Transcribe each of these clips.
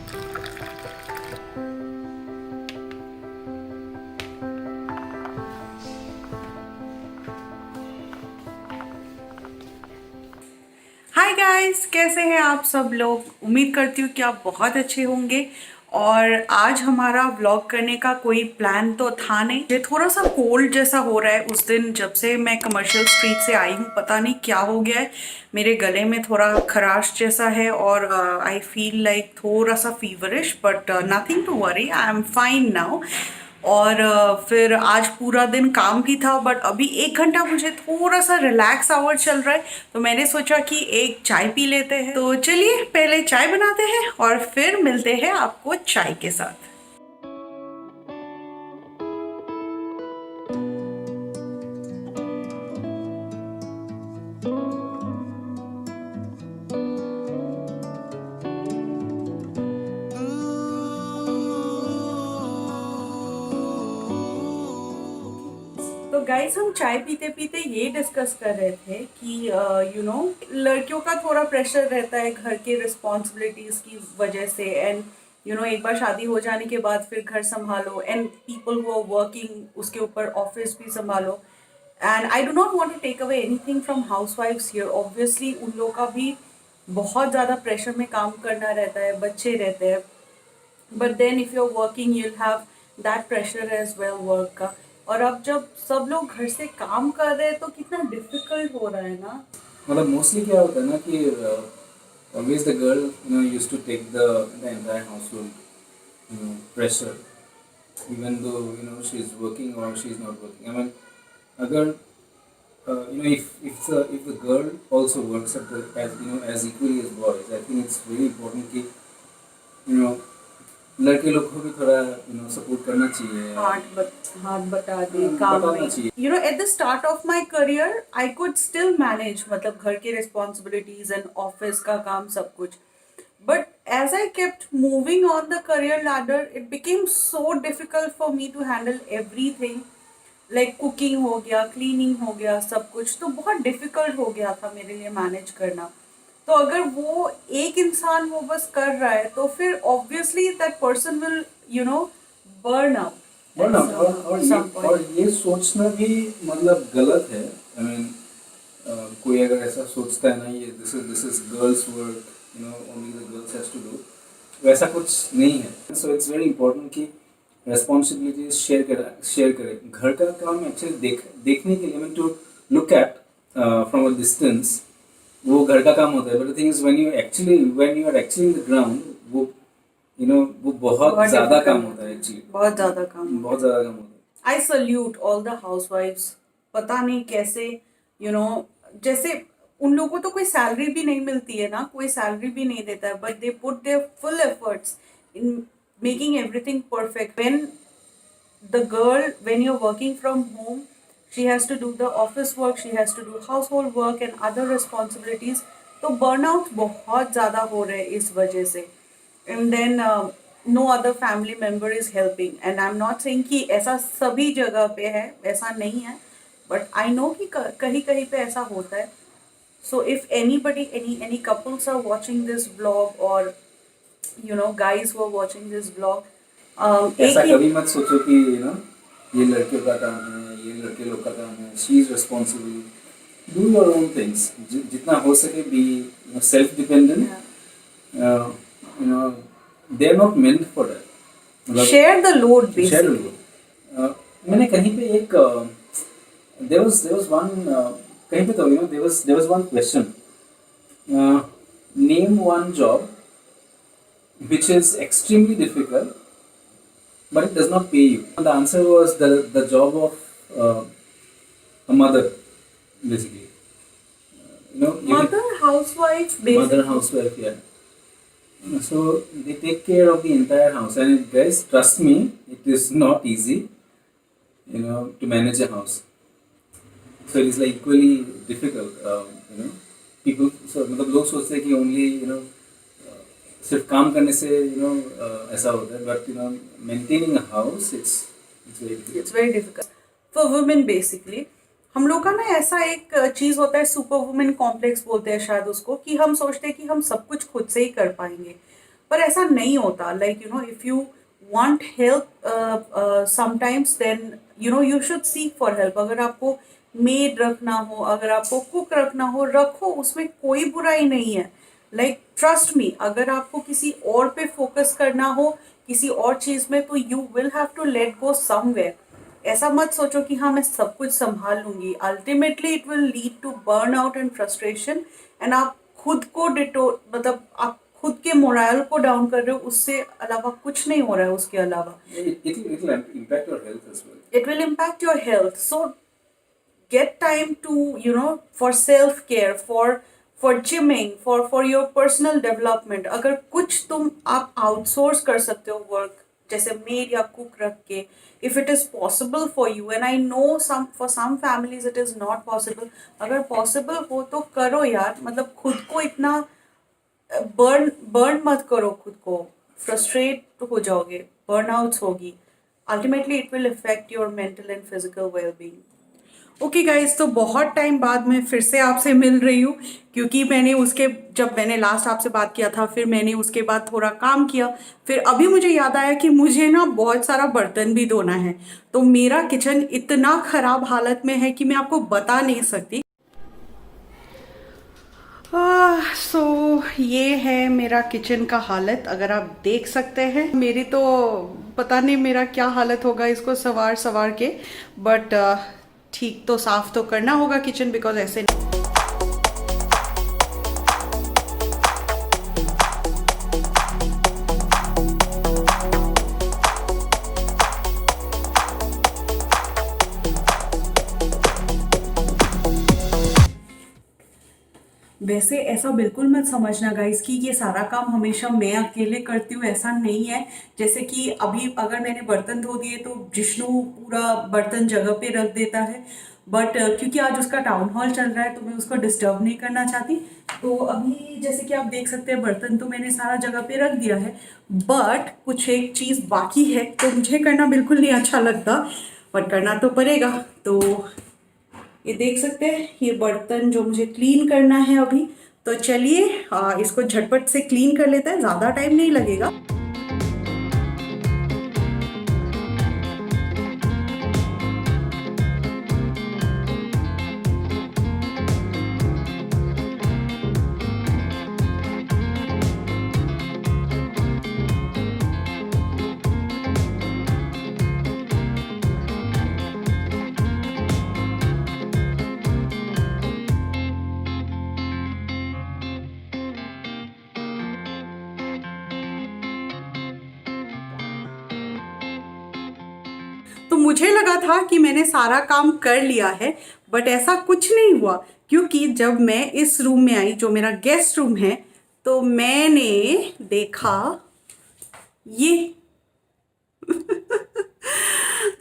Hi guys, कैसे हैं आप सब लोग। उम्मीद करती हूँ कि आप बहुत अच्छे होंगे। और आज हमारा व्लॉग करने का कोई प्लान तो था नहीं। ये थोड़ा सा कोल्ड जैसा हो रहा है। उस दिन जब से मैं कमर्शियल स्ट्रीट से आई हूँ, पता नहीं क्या हो गया है, मेरे गले में थोड़ा खराश जैसा है और आई फील लाइक थोड़ा सा feverish, but nothing to worry, I am fine now. और फिर आज पूरा दिन काम भी था, बट अभी 1 घंटा मुझे थोड़ा सा रिलैक्स आवर चल रहा है, तो मैंने सोचा कि एक चाय पी लेते हैं। तो चलिए पहले चाय बनाते हैं और फिर मिलते हैं आपको चाय के साथ। तो गाइस, हम चाय पीते पीते ये डिस्कस कर रहे थे कि लड़कियों का थोड़ा प्रेशर रहता है घर के रिस्पॉन्सिबिलिटीज की वजह से। एंड एक बार शादी हो जाने के बाद फिर घर संभालो, and people who are working उसके ऊपर ऑफिस भी संभालो। And I do not want to take away anything from हाउसवाइफ्स हियर। ऑब्वियसली उन लोगों का भी बहुत ज़्यादा प्रेशर में काम करना रहता है, बच्चे रहते हैं। But then if you are working you'll have that pressure as well work का। और अब जब सब लोग घर से काम कर रहे हैं तो कितना डिफिकल्ट हो रहा है ना। मतलब मोस्टली क्या होता है ना कि always the girl used to take the entire household pressure even though she is working or she is not working. I mean agar if the girl also works at as equally as boys, I think it's very important कि you know लड़के लोग को भी थोड़ा support करना चाहिए, हाथ बटा दे काम बताना में। चाहिए। At the start of my career I could still manage, मतलब घर की रिस्पॉन्सिबिलिटीज एंड ऑफिस का काम सब कुछ। But as I kept moving on the career ladder, it became so difficult for me to handle everything. Like cooking हो गया, cleaning हो गया, सब कुछ तो बहुत डिफिकल्ट हो गया था मेरे लिए मैनेज करना। तो अगर वो एक इंसान वो बस कर रहा है तो फिर obviously that person will burn out. वरना और ये सोचना भी मतलब गलत है। आई मीन कोई अगर ऐसा सोचता है ना, ये this is girls work, only the girls has to do, वैसा कुछ नहीं है। सो इट्स वेरी इंपॉर्टेंट कि रेस्पॉन्सिबिलिटीज शेयर करें। घर का काम एक्चुअली देखने के लिए, to look at from a distance, वो घर का काम होता है। But the thing is when you are actually in the ground, वो बहुत ज्यादा काम होता है। एक्चुअली बहुत ज्यादा काम होता है। आई सल्यूट ऑल द हाउसवाइफ्स। पता नहीं कैसे, जैसे उन लोगों को तो कोई सैलरी भी नहीं मिलती है ना, कोई सैलरी भी नहीं देता है, but they put there full efforts in making everything perfect. When you're working from home, she has to do the office work, she has to do household work and other responsibilities. तो burnout बहुत ज़्यादा हो रहे हैं इस वजह से। And then no other family member is helping, and I'm not saying कि ऐसा सभी जगह पे है, ऐसा नहीं है, but I know कि कहीं कहीं पे ऐसा होता है। So if anybody, any couples are watching this vlog, or guys who are watching this vlog, ऐसा कभी मत सोचो कि ये लड़कियों का काम है, ये लड़के लोग का काम है। She is responsible. Do your own things, जितना हो सके be self dependent. They are not meant for that. Share the load basically. मैंने कहीं पे एक देयर वाज वन, कहीं पे तो there was one question, name one job which is extremely difficult but it does not pay you. The answer was the job of a mother, basically. Mother housewife, basically. Mother housewife, yeah. So they take care of the entire house, and guys, trust me, it is not easy, to manage a house. So it is like equally difficult. People, so मतलब लोग सोचते हैं कि only सिर्फ काम करने से ऐसा होता है, but maintaining a house it's very difficult for women basically. हम लोग का ना ऐसा एक चीज होता है, सुपर वुमेन कॉम्प्लेक्स बोलते हैं शायद उसको, कि हम सोचते हैं कि हम सब कुछ खुद से ही कर पाएंगे। पर ऐसा नहीं होता. Like you know, if you want help sometimes, then you know you should seek for help. अगर आपको मेड रखना हो, अगर आपको कुक रखना हो, रखो, उसमें कोई बुराई नहीं है. लाइक ट्रस्ट मी, अगर आपको किसी और पे फोकस करना हो, किसी और चीज में, तो you will have to let go somewhere. ऐसा मत सोचो कि हाँ मैं सब कुछ संभाल लूंगी. Ultimately it will lead to burn out and frustration, and आप खुद को मतलब आप खुद के मोरल को डाउन कर रहे हो. उससे अलावा कुछ नहीं हो रहा है. उसके अलावा It'll impact your health as well. it will impact your health. So get time to, you know, for self care, for gymming, for your personal development. अगर कुछ तुम आप आउटसोर्स कर सकते हो वर्क, जैसे मेड या कुक रख के, if it is possible for you, and I know for some families it is not possible. अगर possible हो तो करो यार. मतलब खुद को इतना बर्न मत करो खुद को. फ्रस्ट्रेट हो जाओगे, बर्नआउट्स होगी. Ultimately it will effect your mental and physical wellbeing. Okay guys, तो बहुत टाइम बाद मैं फिर से आपसे मिल रही हूँ, क्योंकि जब मैंने लास्ट आपसे बात किया था, फिर मैंने उसके बाद थोड़ा काम किया. फिर अभी मुझे याद आया कि मुझे ना बहुत सारा बर्तन भी धोना है. तो मेरा किचन इतना ख़राब हालत में है कि मैं आपको बता नहीं सकती. सो ये है मेरा किचन का हालत. अगर आप देख सकते हैं, मेरी तो पता नहीं मेरा क्या हालत होगा इसको सवार के. बट ठीक तो साफ तो करना होगा किचन, बिकॉज ऐसे वैसे ऐसा बिल्कुल मत समझना गाइस कि ये सारा काम हमेशा मैं अकेले करती हूँ. ऐसा नहीं है. जैसे कि अभी अगर मैंने बर्तन धो दिए तो जिष्णु पूरा बर्तन जगह पे रख देता है. बट क्योंकि आज उसका टाउन हॉल चल रहा है तो मैं उसको डिस्टर्ब नहीं करना चाहती. तो अभी जैसे कि आप देख सकते हैं, बर्तन तो मैंने सारा जगह पे रख दिया है. बट कुछ एक चीज़ बाकी है, तो मुझे करना बिल्कुल नहीं अच्छा लगता, बट करना तो पड़ेगा. तो ये देख सकते हैं, ये बर्तन जो मुझे क्लीन करना है अभी. तो चलिए इसको झटपट से क्लीन कर लेते हैं, ज़्यादा टाइम नहीं लगेगा. तो मुझे लगा था कि मैंने सारा काम कर लिया है, बट ऐसा कुछ नहीं हुआ. क्योंकि जब मैं इस रूम में आई, जो मेरा गेस्ट रूम है, तो मैंने देखा ये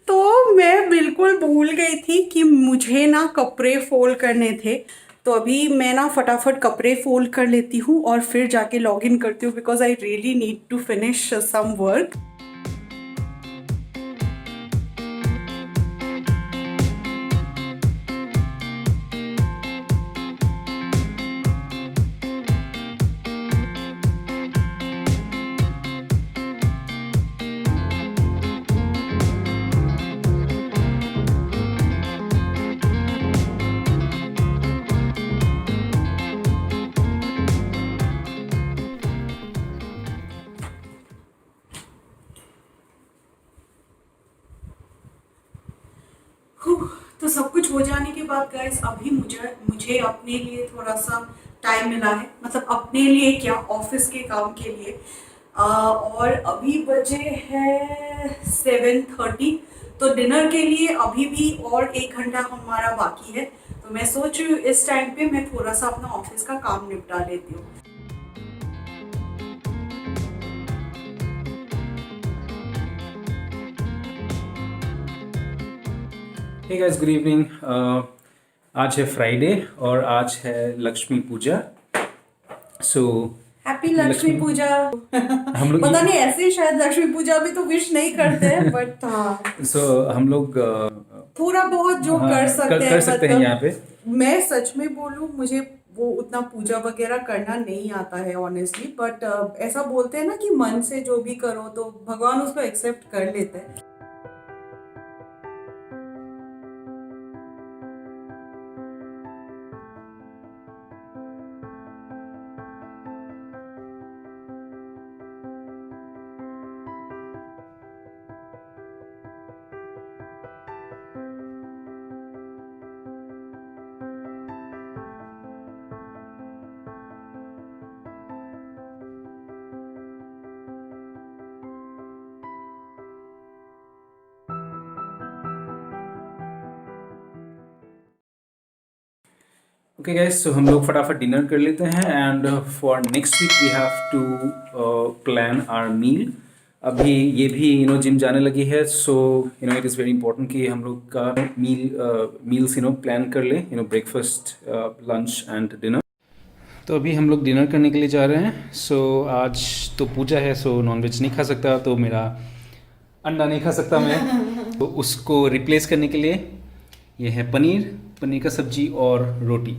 तो मैं बिल्कुल भूल गई थी कि मुझे ना कपड़े फोल्ड करने थे. तो अभी मैं ना फटाफट कपड़े फोल्ड कर लेती हूँ और फिर जाके लॉग इन करती हूँ, because I really need to finish some work. तो सब कुछ हो जाने के बाद गाइस, अभी मुझे अपने लिए थोड़ा सा टाइम मिला है. मतलब अपने लिए क्या, ऑफिस के काम के लिए. और अभी बजे है 7:30. तो डिनर के लिए अभी भी और 1 घंटा हमारा बाकी है. तो मैं सोच रही हूँ इस टाइम पे मैं थोड़ा सा अपना ऑफिस का काम निपटा लेती हूँ. Hey guys, good evening. आज है फ्राइडे और आज है लक्ष्मी पूजा. सो हैप्पी लक्ष्मी पूजा. हम लोग पता नहीं, ऐसे शायद लक्ष्मी पूजा में तो विश नहीं करते हैं, बट हाँ. सो हम लोग थोड़ा बहुत जो कर सकते हैं यहाँ पे. मैं सच में बोलूँ, मुझे वो उतना पूजा वगैरह करना नहीं आता है ऑनेस्टली, बट ऐसा बोलते हैं ना कि मन से जो भी करो तो भगवान उसको एक्सेप्ट कर लेते हैं। ओके गाइस, तो हम लोग फटाफट डिनर कर लेते हैं and for next week we have to plan our meal. अभी ये भी जिम जाने लगी है, so it is very important कि हम लोग का मील्स प्लान कर ले, ब्रेकफास्ट, लंच एंड डिनर। तो अभी हम लोग डिनर करने के लिए जा रहे हैं। सो आज तो पूजा है, सो नॉनवेज नहीं खा सकता, तो मेरा अंडा नहीं खा सकता मैं। तो उसको रिप्लेस करने के लिए ये है पनीर का सब्जी और रोटी।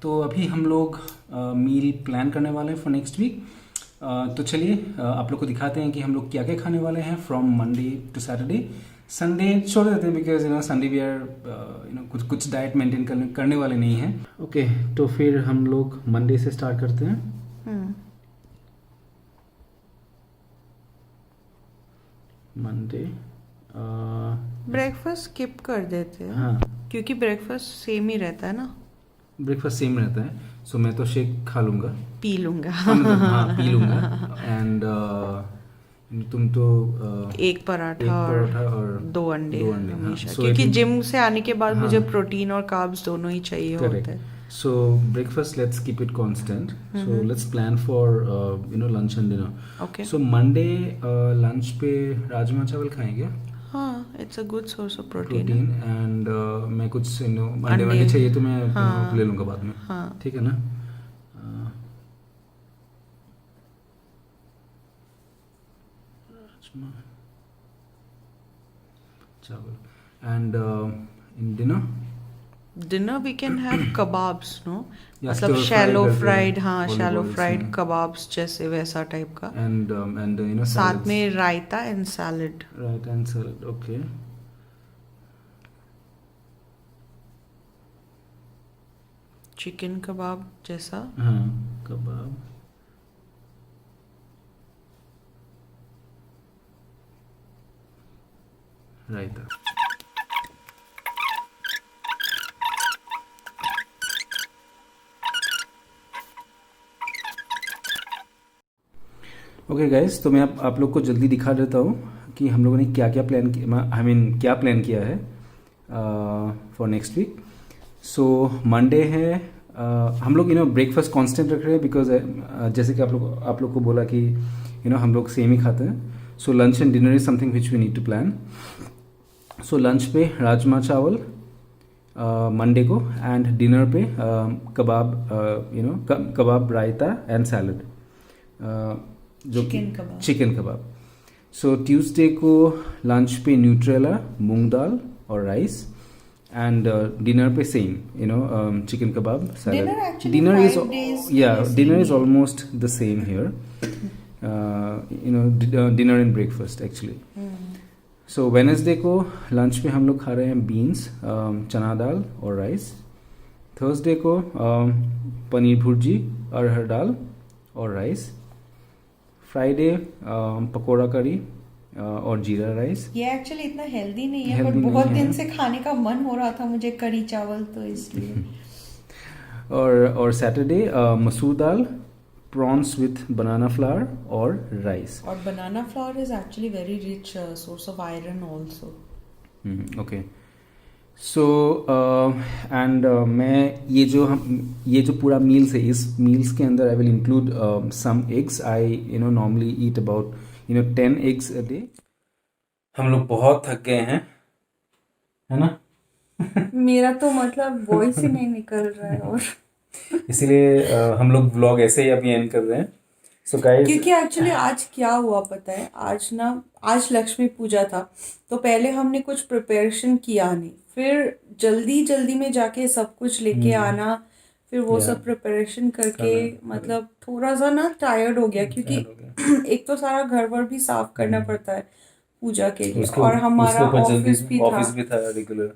तो अभी हम लोग मील प्लान करने वाले हैं फॉर नेक्स्ट वीक। तो चलिए आप लोग को दिखाते हैं कि हम लोग क्या क्या खाने वाले हैं from Monday to Saturday. Sunday छोड़ देते हैं बिकॉज संडे वी आर कुछ डाइट मेंटेन करने वाले नहीं हैं। ओके, तो फिर हम लोग मंडे से स्टार्ट करते हैं। मंडे ब्रेकफास्ट स्किप कर देते हैं। हाँ, क्योंकि ब्रेकफास्ट सेम ही रहता है ना, ब्रेकफास्ट सेम रहता है, सो मैं तो शेक खा लूँगा, पी लूंगा। हाँ पी लूँगा। एंड तुम तो एक पराठा और दो अंडे हमेशा, हाँ, so क्योंकि I think- जिम से आने के बाद हाँ, मुझे प्रोटीन और कार्ब्स दोनों ही चाहिए होते हैं। So breakfast, let's keep it constant. So let's plan for lunch and dinner. Okay. So Monday lunch पे राजमा चावल खाएंगे, हाँ, it's a good source of protein. Protein. And मैं कुछ अंडे चाहिए तो मैं ले लूँगा बाद में। हाँ। ठीक है ना। Rajma chawal and in dinner we can have kebabs, no, Yeah, मतलब stir-fry शैलो करके, फ्राइड, हाँ olive शैलो oils फ्राइड में। कबाब्स जैसे वैसा टाइप का, एंड साथ salads. में raita and salad. Right, and salad. Okay. Chicken kebab जैसा। हाँ, कबाब। रायता। ओके गाइस, तो मैं आप लोग को जल्दी दिखा देता हूँ कि हम लोगों ने क्या क्या प्लान किया, क्या प्लान किया है for next week. So Monday है, हम लोग ब्रेकफास्ट कांस्टेंट रख रहे हैं बिकॉज जैसे कि आप लोग को बोला कि हम लोग सेम ही खाते हैं। So lunch and dinner is something which we need to plan. So lunch पे राजमा चावल मंडे को, एंड डिनर पे kebab, kebab, raita and salad, जो चिकन कबाब। सो ट्यूसडे को लंच पे न्यूट्रेला, मूंग दाल और राइस, एंड डिनर पे same chicken kebab, salad. Dinner is almost the same here, dinner and breakfast actually. So Wednesday को lunch पे हम लोग खा रहे हैं बीन्स, चना दाल और राइस। थर्सडे को पनीर भुर्जी, अरहर दाल और राइस। फ्राइडे पकोड़ा करी और जीरा राइस। ये एक्चुअली इतना हेल्दी नहीं है, पर बहुत दिन से खाने का मन हो रहा था मुझे करी चावल, तो इसलिए। और सैटरडे मसूर दाल, प्रॉन्स विथ बनाना फ्लावर और राइस। और बनाना flower is actually very rich source of iron also. Okay, so and मैं ये जो पूरा मील्स है, इस मील्स के अंदर I will include some eggs. I normally eat about 10 eggs a day. हम लोग बहुत थक गए हैं, है ना। मेरा तो मतलब वॉइस ही नहीं निकल रहा है, और इसीलिए हम लोग व्लॉग ऐसे ही अभी एंड कर रहे हैं। सो गाइस, क्योंकि एक्चुअली आज क्या हुआ पता है, आज लक्ष्मी पूजा था, तो पहले हमने कुछ प्रिपरेशन किया नहीं, फिर जल्दी जल्दी में जाके सब कुछ लेके आना, फिर वो Yeah. सब प्रिपरेशन करके खाना, मतलब थोड़ा सा ना टायर्ड हो गया, क्योंकि tired हो गया। एक तो सारा घर वर भी साफ करना पड़ता है पूजा के लिए, उसके और हमारा उसके ऊपर जल्दी ऑफिस भी था, ऑफिस भी था रेगुलर।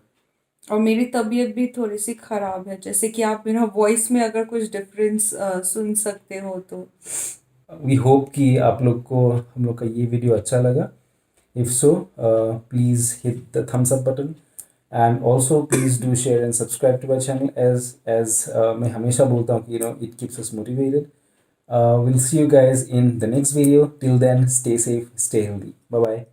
और मेरी तबीयत भी थोड़ी सी खराब है, जैसे कि आप मेरा वॉइस में अगर कुछ डिफरेंस सुन सकते हो तो। वी होप कि आप लोग को हम लोग का ये वीडियो अच्छा लगा। If so please hit the thumbs up button and also please do share and subscribe to my channel as मैं हमेशा बोलता हूँ कि it keeps us motivated. Will see you guys in the next video. Till then stay safe, stay healthy, bye bye.